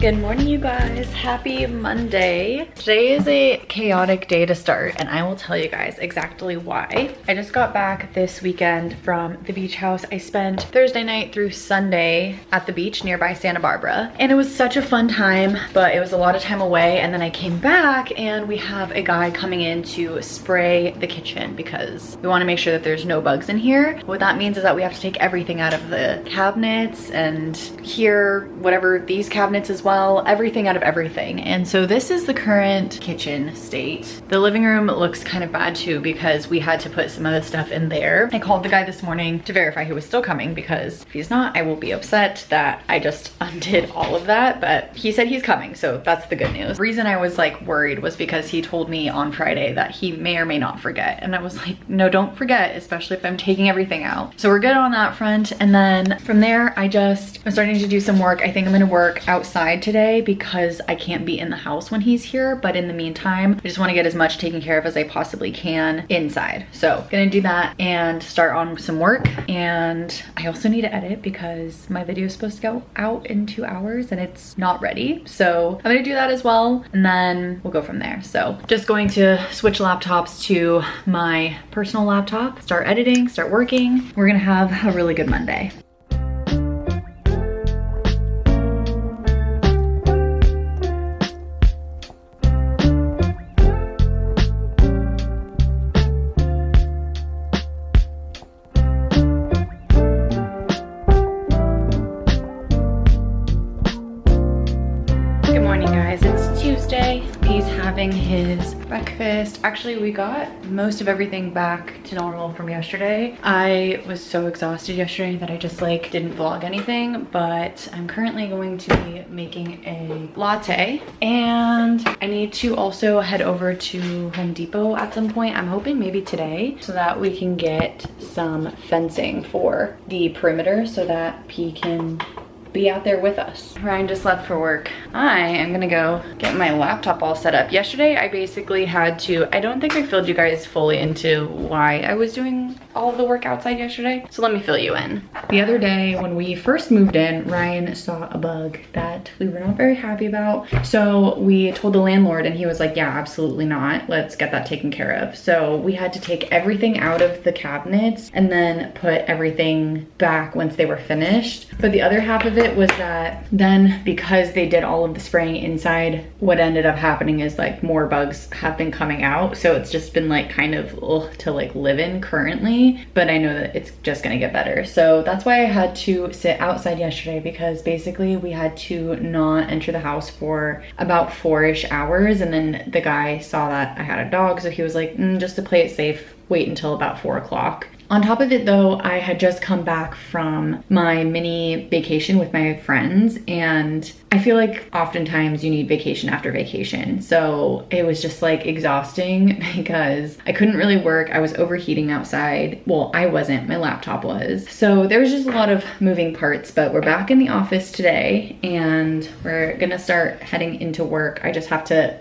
Good morning, you guys. Happy Monday. Today is a chaotic day to start, and I will tell you guys exactly why. I just got back this weekend from the beach house. I spent Thursday night through Sunday at the beach nearby Santa Barbara, and it was such a fun time, but it was a lot of time away. And then I came back and we have a guy coming in to spray the kitchen because we want to make sure that there's no bugs in here. What that means is that we have to take everything out of the cabinets and here, whatever, these cabinets as well, everything out of everything. And so this is the current kitchen state. The living room looks kind of bad too because we had to put some of the stuff in there. I called the guy this morning to verify he was still coming because if he's not, I will be upset that I just undid all of that, but he said he's coming, so that's the good news. The reason I was like worried was because he told me on Friday that he may or may not forget, and I was like, no, don't forget, especially if I'm taking everything out. So we're good on that front. And then from there, I'm starting to do some work. I think I'm gonna work outside today because I can't be in the house when he's here, but in the meantime, I just want to get as much taken care of as I possibly can inside. So gonna do that and start on some work. And I also need to edit because my video is supposed to go out in 2 hours and it's not ready. So I'm gonna do that as well, and then we'll go from there. So just going to switch laptops to my personal laptop, start editing, start working. We're gonna have a really good Monday. He's having his breakfast. Actually, we got most of everything back to normal from yesterday. I was so exhausted yesterday that I just like didn't vlog anything, but I'm currently going to be making a latte, and I need to also head over to Home Depot at some point. I'm hoping maybe today, so that we can get some fencing for the perimeter so that P can be out there with us. Ryan just left for work. I am gonna go get my laptop all set up. Yesterday, I basically had to, I don't think I filled you guys fully into why I was doing all of the work outside yesterday. So let me fill you in. The other day when we first moved in, Ryan saw a bug that we were not very happy about. So we told the landlord and he was like, yeah, absolutely not. Let's get that taken care of. So we had to take everything out of the cabinets and then put everything back once they were finished. But the other half of it was that then because they did all of the spraying inside, what ended up happening is like more bugs have been coming out. So it's just been like kind of to like live in currently, but I know that it's just gonna get better. So that's why I had to sit outside yesterday, because basically we had to not enter the house for about 4-ish hours. And then the guy saw that I had a dog, so he was like, just to play it safe, wait until about 4 o'clock. On top of it though, I had just come back from my mini vacation with my friends, and I feel like oftentimes you need vacation after vacation. So it was just like exhausting because I couldn't really work. I was overheating outside. Well, I wasn't, my laptop was. So there was just a lot of moving parts, but we're back in the office today and we're gonna start heading into work. I just have to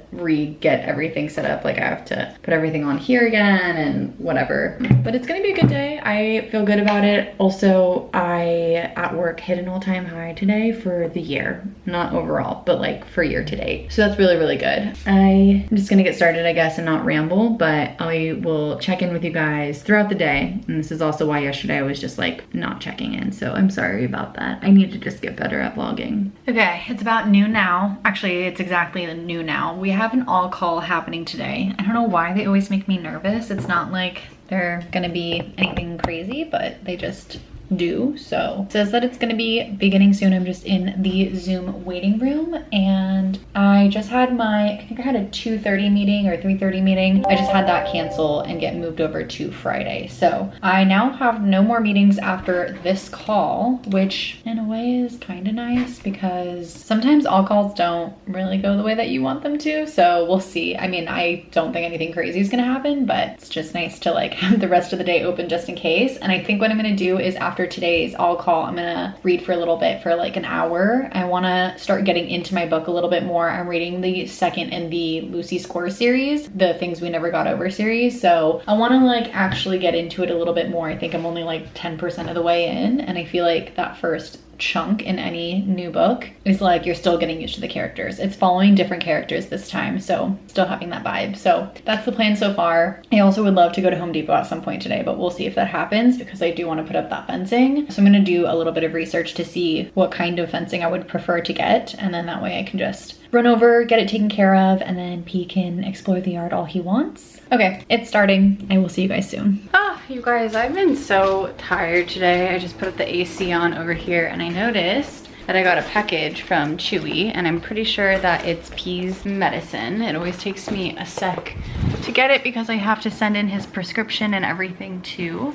get everything set up. Like I have to put everything on here again and whatever, but it's gonna be a good day. I feel good about it. Also, I at work hit an all-time high today for the year, not overall, but like for year to date. So that's really, really good. I'm just gonna get started, I guess, and not ramble, but I will check in with you guys throughout the day. And this is also why yesterday I was just like not checking in. So I'm sorry about that. I need to just get better at vlogging. Okay, it's about noon now. Actually, it's exactly noon now. We have an all call happening today. I don't know why they always make me nervous. It's not like they're gonna be anything crazy, but they just do. So it says that it's gonna be beginning soon. I'm just in the Zoom waiting room, and I just had I think I had a 2:30 meeting or 3:30 meeting. I just had that cancel and get moved over to Friday. So I now have no more meetings after this call, which in a way is kind of nice because sometimes all calls don't really go the way that you want them to. So we'll see. I mean, I don't think anything crazy is gonna happen, but it's just nice to like have the rest of the day open just in case. And I think what I'm gonna do is after today's all call, I'm gonna read for a little bit for like an hour. I wanna start getting into my book a little bit more. I'm reading the second in the Lucy Score series, the Things We Never Got Over series. So I wanna like actually get into it a little bit more. I think I'm only like 10% of the way in, and I feel like that first chunk in any new book is like you're still getting used to the characters. It's following different characters this time, so still having that vibe. So that's the plan so far. I also would love to go to Home Depot at some point today, but we'll see if that happens because I do want to put up that fencing. So I'm going to do a little bit of research to see what kind of fencing I would prefer to get, and then that way I can just run over, get it taken care of, and then P can explore the yard all he wants. Okay, it's starting. I will see you guys soon. You guys, I've been so tired today. I just put up the AC on over here and I noticed that I got a package from Chewy, and I'm pretty sure that it's P's medicine. It always takes me a sec to get it because I have to send in his prescription and everything too.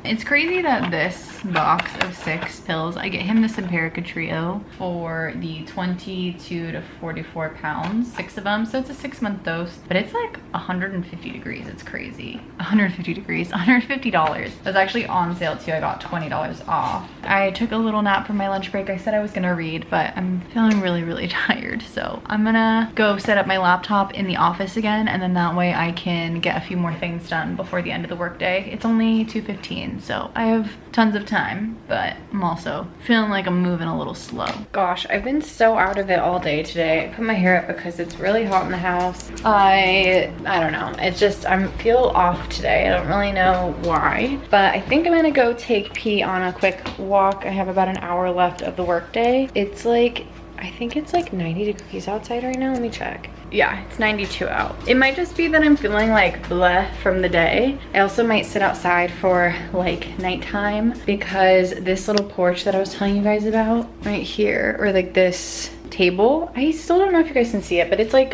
It's crazy that this box of 6 pills, I get him the Simparica Trio for the 22 to 44 pounds, 6 of them. So it's a 6-month dose, but it's like 150 degrees. It's crazy. 150 degrees, $150. That's actually on sale too. I got $20 off. I took a little nap for my lunch break. I said I was gonna read, but I'm feeling really tired. So I'm gonna go set up my laptop in the office again, and then that way I can get a few more things done before the end of the workday. It's only 2:15, so I have tons of time, but I'm also feeling like I'm moving a little slow. Gosh, I've been so out of it all day today. I put my hair up because it's really hot in the house. I don't know. It's just, I feel off today. I don't really know why, but I think I'm gonna go take P on a quick walk. I have about an hour left of the workday. It's like, I think it's like 90 degrees outside right now. Let me check. Yeah, it's 92 out. It might just be that I'm feeling like bleh from the day. I also might sit outside for like nighttime because this little porch that I was telling you guys about right here, or like this table, I still don't know if you guys can see it, but it's like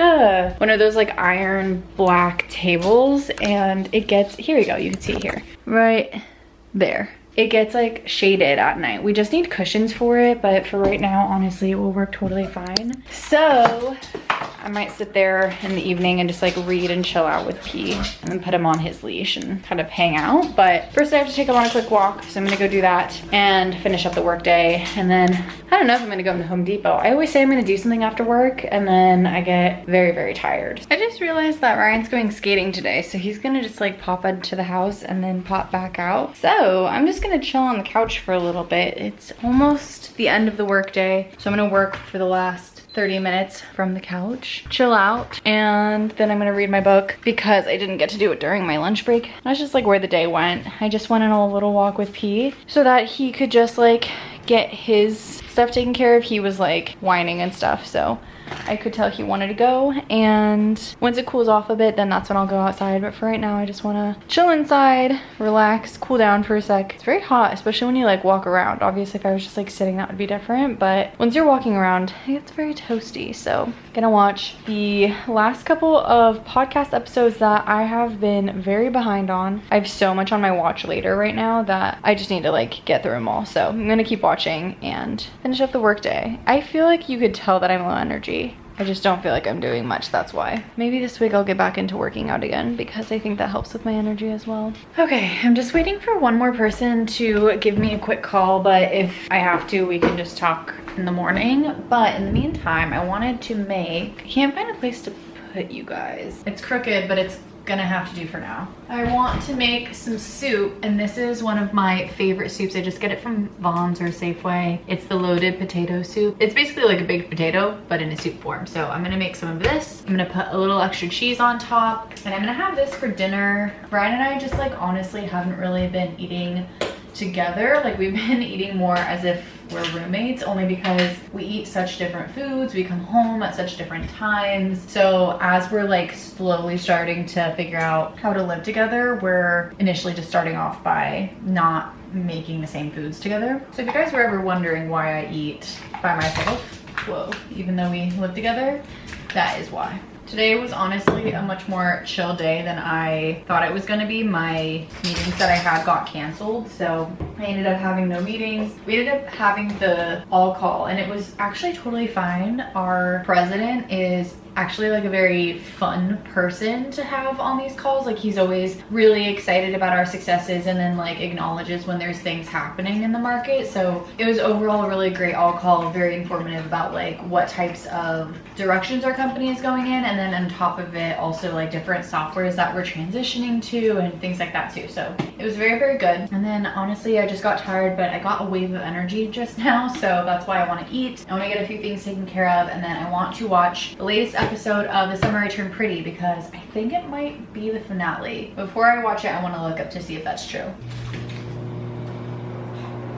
one of those like iron black tables, and it gets, here we go, you can see it here, right there. It gets like shaded at night. We just need cushions for it, but for right now, honestly, it will work totally fine. So I might sit there in the evening and just like read and chill out with P, and then put him on his leash and kind of hang out. But first I have to take him on a quick walk, so I'm gonna go do that and finish up the work day. And then I don't know if I'm gonna go into Home Depot. I always say I'm gonna do something after work, and then I get very tired. I just realized that Ryan's going skating today, so he's gonna just like pop into the house and then pop back out. So I'm just gonna chill on the couch for a little bit. It's almost the end of the work day, so I'm gonna work for the last 30 minutes from the couch, chill out, and then I'm gonna read my book because I didn't get to do it during my lunch break. That's just like where the day went. I just went on a little walk with P so that he could just like get his stuff taken care of. He was like whining and stuff, so I could tell he wanted to go, and once it cools off a bit, then that's when I'll go outside. But for right now, I just want to chill inside, relax, cool down for a sec. It's very hot, especially when you like walk around. Obviously, if I was just like sitting, that would be different, but once you're walking around, it gets very toasty. So I'm gonna watch the last couple of podcast episodes that I have been very behind on. I have so much on my watch later right now that I just need to like get through them all. So I'm gonna keep watching and finish up the workday. I feel like you could tell that I'm low energy. I just don't feel like I'm doing much, that's why. Maybe this week I'll get back into working out again because I think that helps with my energy as well. Okay, I'm just waiting for one more person to give me a quick call, but if I have to, we can just talk in the morning. But in the meantime, I wanted to make, I can't find a place to put you guys. It's crooked, but it's gonna have to do for now. I want to make some soup, and this is one of my favorite soups. I just get it from Vaughn's or Safeway. It's the loaded potato soup. It's basically like a baked potato, but in a soup form. So I'm gonna make some of this. I'm gonna put a little extra cheese on top, and I'm gonna have this for dinner. Brian and I just like honestly haven't really been eating together. Like we've been eating more as if we're roommates, only because we eat such different foods, we come home at such different times. So as we're like slowly starting to figure out how to live together, we're initially just starting off by not making the same foods together. So if you guys were ever wondering why I eat by myself, whoa, even though we live together, that is why. Today was honestly a much more chill day than I thought it was gonna be. My meetings that I had got canceled, so I ended up having no meetings. We ended up having the all call, and it was actually totally fine. Our president is actually like a very fun person to have on these calls. Like he's always really excited about our successes and then like acknowledges when there's things happening in the market. So it was overall a really great all call, very informative about like what types of directions our company is going in, and then on top of it also like different softwares that we're transitioning to and things like that too. So it was very good. And then honestly, I just got tired, but I got a wave of energy just now, so that's why I want to eat. I want to get a few things taken care of, and then I want to watch the latest episode of The Summer I Turned Pretty because I think it might be the finale. Before I watch it, I want to look up to see if that's true.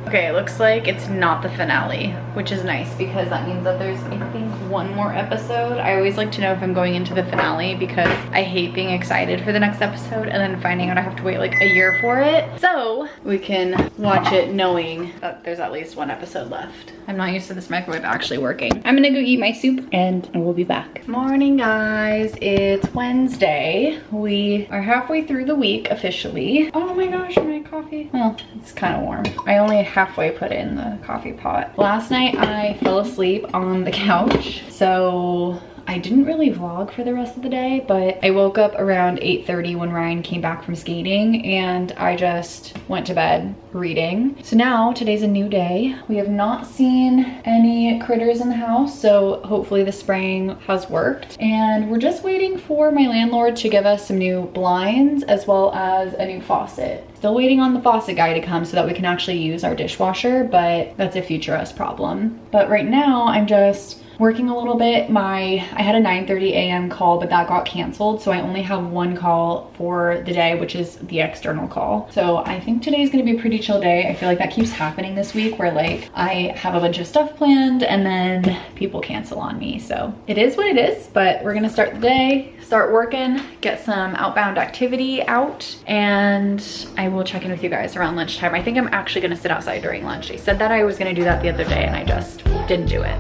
Okay, it looks like it's not the finale, which is nice because that means that there's, I think, one more episode. I always like to know if I'm going into the finale because I hate being excited for the next episode and then finding out I have to wait like a year for it. So we can watch it knowing that there's at least one episode left. I'm not used to this microwave actually working. I'm gonna go eat my soup and we'll be back. Morning, guys. It's Wednesday. We are halfway through the week officially. Oh my gosh, my coffee. Well, it's kind of warm. I only halfway put it in the coffee pot. Last night I fell asleep on the couch, so I didn't really vlog for the rest of the day, but I woke up around 8:30 when Ryan came back from skating and I just went to bed reading. So now today's a new day. We have not seen any critters in the house, so hopefully the spraying has worked. And we're just waiting for my landlord to give us some new blinds as well as a new faucet. Still waiting on the faucet guy to come so that we can actually use our dishwasher, but that's a future us problem. But right now I'm just working a little bit. I had a 9:30 a.m. call, but that got canceled. So I only have one call for the day, which is the external call. So I think today's gonna be a pretty chill day. I feel like that keeps happening this week where like I have a bunch of stuff planned and then people cancel on me. So it is what it is, but we're gonna start the day, start working, get some outbound activity out, and I will check in with you guys around lunchtime. I think I'm actually gonna sit outside during lunch. I said that I was gonna do that the other day and I just didn't do it.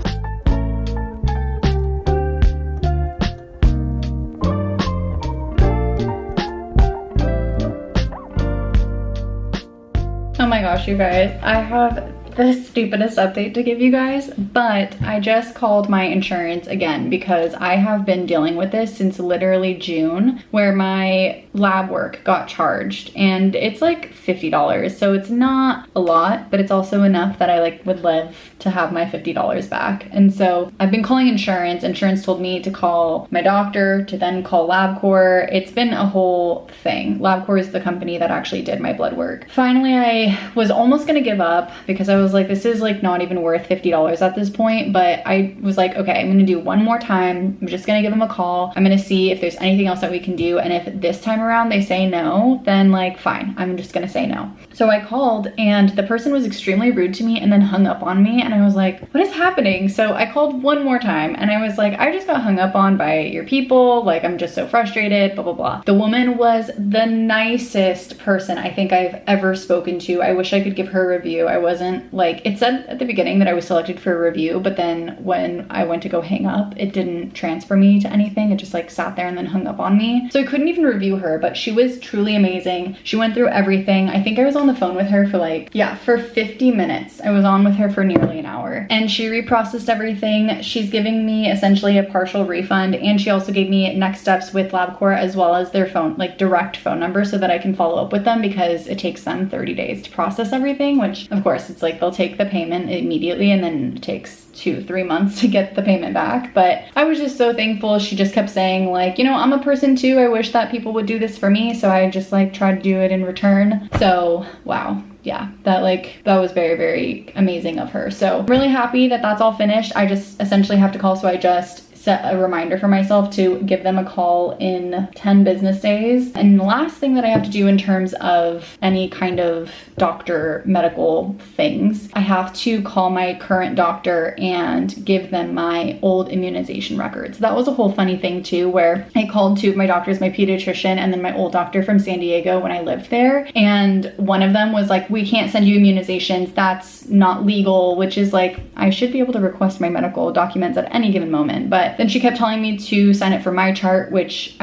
Oh my gosh, you guys, I have the stupidest update to give you guys, but I just called my insurance again because I have been dealing with this since literally June, where my lab work got charged and it's like $50. So it's not a lot, but it's also enough that I like would love to have my $50 back. And so I've been calling insurance. Insurance told me to call my doctor, to then call LabCorp. It's been a whole thing. LabCorp is the company that actually did my blood work. Finally, I was almost gonna give up because I was like, this is like not even worth $50 at this point. But I was like, okay, I'm gonna do one more time. I'm just gonna give them a call. I'm gonna see if there's anything else that we can do. And if this time around they say no, then like, fine, I'm just gonna say no. So I called and the person was extremely rude to me and then hung up on me. And I was like, what is happening? So I called one more time and I was like, I just got hung up on by your people. Like, I'm just so frustrated, blah, blah, blah. The woman was the nicest person I think I've ever spoken to. I wish I could give her a review. I wasn't like, it said at the beginning that I was selected for a review, but then when I went to go hang up, it didn't transfer me to anything. It just like sat there and then hung up on me. So I couldn't even review her, but she was truly amazing. She went through everything. I think I was on the phone with her for like, yeah, for 50 minutes. I was on with her for nearly an hour and she reprocessed everything. She's giving me essentially a partial refund, and she also gave me next steps with LabCorp as well as their phone, like direct phone number, so that I can follow up with them because it takes them 30 days to process everything, which of course it's like they'll take the payment immediately and then it takes 2-3 months to get the payment back. But I was just so thankful. She just kept saying like, you know, I'm a person too. I wish that people would do this for me. So I just like tried to do it in return. So wow. Yeah, that was very, very amazing of her. So I'm really happy that that's all finished. I just essentially have to call. So I just set a reminder for myself to give them a call in 10 business days. And the last thing that I have to do in terms of any kind of doctor medical things, I have to call my current doctor and give them my old immunization records. That was a whole funny thing too, where I called two of my doctors, my pediatrician and then my old doctor from San Diego when I lived there. And one of them was like, we can't send you immunizations. That's not legal, which is like, I should be able to request my medical documents at any given moment. But then she kept telling me to sign up for my chart, which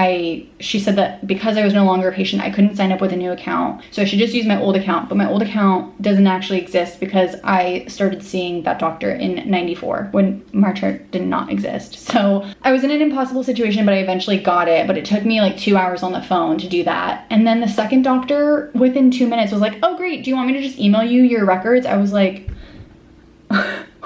she said that because I was no longer a patient, I couldn't sign up with a new account. So I should just use my old account, but my old account doesn't actually exist because I started seeing that doctor in '94 when my chart did not exist. So I was in an impossible situation, but I eventually got it. But it took me like 2 hours on the phone to do that. And then the second doctor within 2 minutes was like, oh great, do you want me to just email you your records? I was like,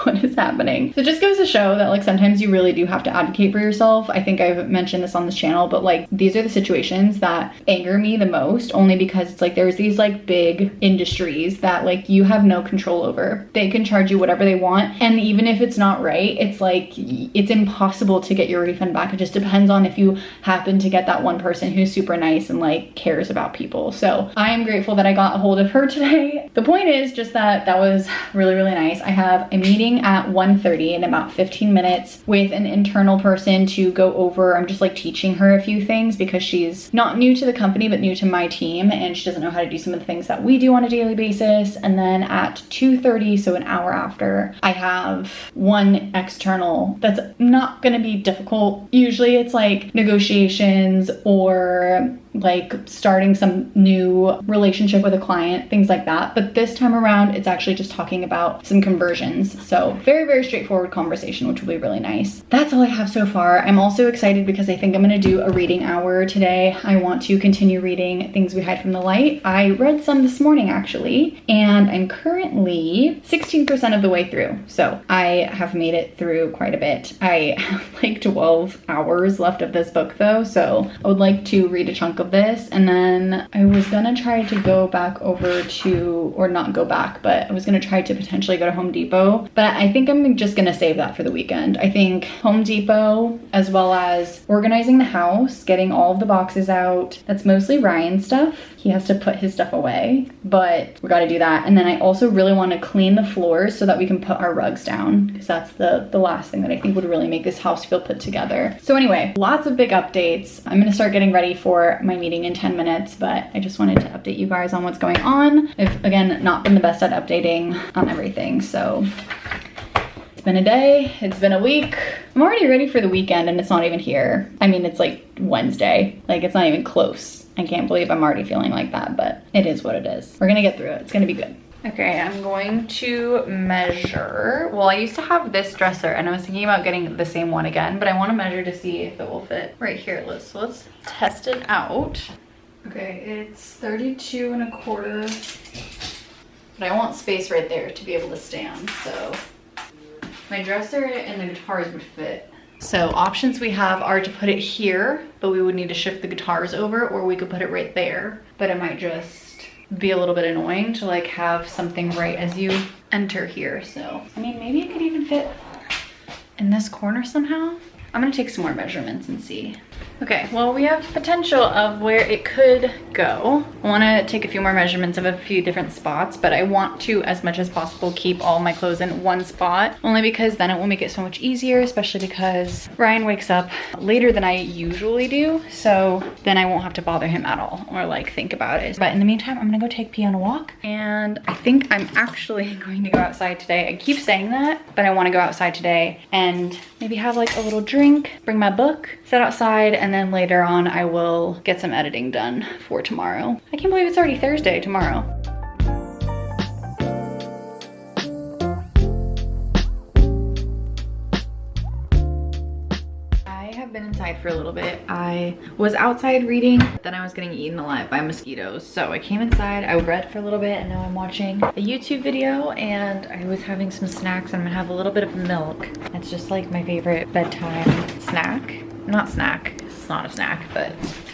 what is happening? So it just goes to show that like sometimes you really do have to advocate for yourself. I think I've mentioned this on this channel, but like these are the situations that anger me the most, only because it's like there's these like big industries that like you have no control over. They can charge you whatever they want, and even if it's not right, it's like it's impossible to get your refund back. It just depends on if you happen to get that one person who's super nice and like cares about people. So I am grateful that I got a hold of her today. The point is just that was really, really nice. I have a meeting at 1:30 in about 15 minutes with an internal person to go over, I'm just like teaching her a few things because she's not new to the company but new to my team, and she doesn't know how to do some of the things that we do on a daily basis. And then at 2:30, so an hour after, I have one external that's not going to be difficult. Usually it's like negotiations or like starting some new relationship with a client, things like that. But this time around, it's actually just talking about some conversions. So very, very straightforward conversation, which will be really nice. That's all I have so far. I'm also excited because I think I'm going to do a reading hour today. I want to continue reading Things We Hide from the Light. I read some this morning actually, and I'm currently 16% of the way through. So I have made it through quite a bit. I have like 12 hours left of this book though, so I would like to read a chunk of this, and then I was gonna try to go back over to, or not go back, but I was gonna try to potentially go to Home Depot, but I think I'm just gonna save that for the weekend. I think Home Depot, as well as organizing the house, getting all of the boxes out. That's mostly Ryan's stuff. He has to put his stuff away, but we gotta do that. And then I also really want to clean the floors so that we can put our rugs down, because that's the last thing that I think would really make this house feel put together. So anyway, lots of big updates. I'm gonna start getting ready for my meeting in 10 minutes, but I just wanted to update you guys on what's going on. I've, again, not been the best at updating on everything, so it's been a day, it's been a week. I'm already ready for the weekend and it's not even here. I mean, it's like Wednesday, like it's not even close. I can't believe I'm already feeling like that, but it is what it is. We're gonna get through it, it's gonna be good. Okay, I'm going to measure. Well, I used to have this dresser and I was thinking about getting the same one again, but I want to measure to see if it will fit right here. So let's test it out. Okay, it's 32 1/4, but I want space right there to be able to stand, so my dresser and the guitars would fit. So options we have are to put it here, but we would need to shift the guitars over, or we could put it right there, but it might just be a little bit annoying to like have something right as you enter here. So I mean, maybe it could even fit in this corner somehow. I'm gonna take some more measurements and see. Okay, well, we have potential of where it could go. I wanna take a few more measurements of a few different spots, but I want to, as much as possible, keep all my clothes in one spot, only because then it will make it so much easier, especially because Ryan wakes up later than I usually do, so then I won't have to bother him at all or like think about it. But in the meantime, I'm gonna go take P on a walk, and I think I'm actually going to go outside today. I keep saying that, but I wanna go outside today and maybe have like a little drink, bring my book, sit outside, and then later on I will get some editing done for tomorrow. I can't believe it's already Thursday tomorrow. Been inside for a little bit. I was outside reading, then I was getting eaten alive by mosquitoes, so I came inside, I read for a little bit, and now I'm watching a YouTube video, and I was having some snacks, and I'm gonna have a little bit of milk. It's just like my favorite bedtime snack. Not snack, it's not a snack, but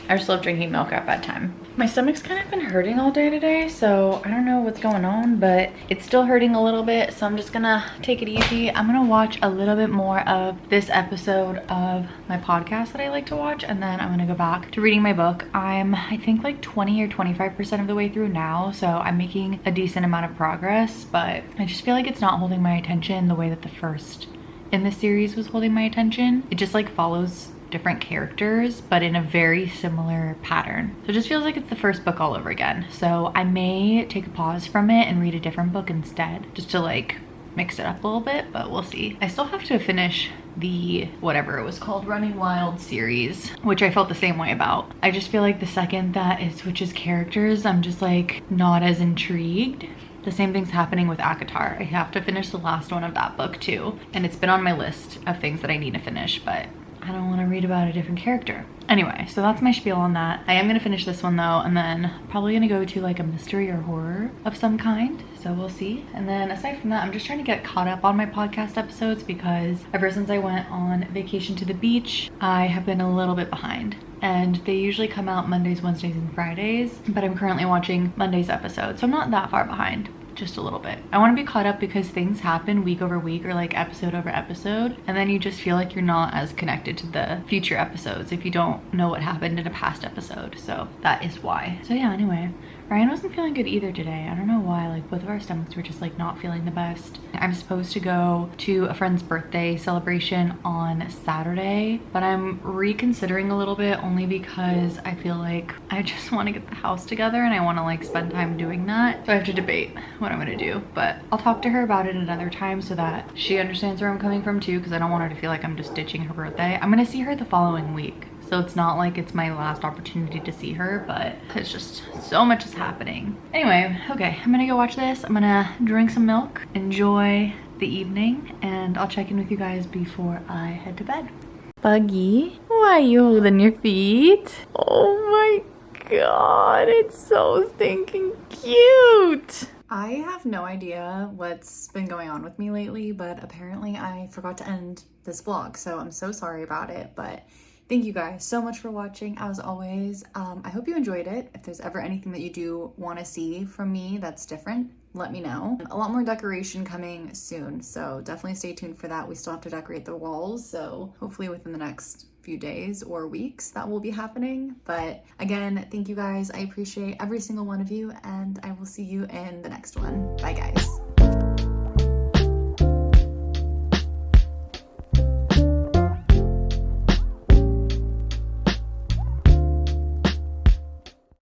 I just love drinking milk at bedtime. My stomach's kind of been hurting all day today, so I don't know what's going on, but it's still hurting a little bit, so I'm just gonna take it easy. I'm gonna watch a little bit more of this episode of my podcast that I like to watch, and then I'm gonna go back to reading my book. I'm, I think, like 20 or 25% of the way through now, so I'm making a decent amount of progress, but I just feel like it's not holding my attention the way that the first in the series was holding my attention. It just like follows different characters, but in a very similar pattern. So it just feels like it's the first book all over again. So I may take a pause from it and read a different book instead, just to like mix it up a little bit, but we'll see. I still have to finish the, whatever it was called, Running Wild series, which I felt the same way about. I just feel like the second that it switches characters, I'm just like not as intrigued. The same thing's happening with ACOTAR. I have to finish the last one of that book too, and it's been on my list of things that I need to finish, but I don't want to read about a different character. Anyway, so that's my spiel on that. I am gonna finish this one though, and then probably gonna go to like a mystery or horror of some kind, so we'll see. And then aside from that, I'm just trying to get caught up on my podcast episodes because ever since I went on vacation to the beach, I have been a little bit behind. And they usually come out Mondays, Wednesdays, and Fridays, but I'm currently watching Monday's episode, so I'm not that far behind. Just a little bit. I want to be caught up because things happen week over week or like episode over episode, and then you just feel like you're not as connected to the future episodes if you don't know what happened in a past episode. So that is why. So yeah, anyway, Ryan wasn't feeling good either today. I don't know why, like both of our stomachs were just like not feeling the best. I'm supposed to go to a friend's birthday celebration on Saturday, but I'm reconsidering a little bit only because I feel like I just want to get the house together and I want to like spend time doing that. So I have to debate what I'm gonna do, but I'll talk to her about it another time so that she understands where I'm coming from too, because I don't want her to feel like I'm just ditching her birthday. I'm gonna see her the following week. So it's not like it's my last opportunity to see her, but it's just so much is happening. Anyway, okay, I'm gonna go watch this. I'm gonna drink some milk, enjoy the evening, and I'll check in with you guys before I head to bed. Buggy, why are you holding your feet? Oh my God, it's so stinking cute. I have no idea what's been going on with me lately, but apparently I forgot to end this vlog, so I'm so sorry about it, but thank you guys so much for watching, as always. I hope you enjoyed it. If there's ever anything that you do want to see from me that's different, let me know. A lot more decoration coming soon, so definitely stay tuned for that. We still have to decorate the walls, so hopefully within the next few days or weeks that will be happening. But again, thank you guys. I appreciate every single one of you, and I will see you in the next one. Bye guys.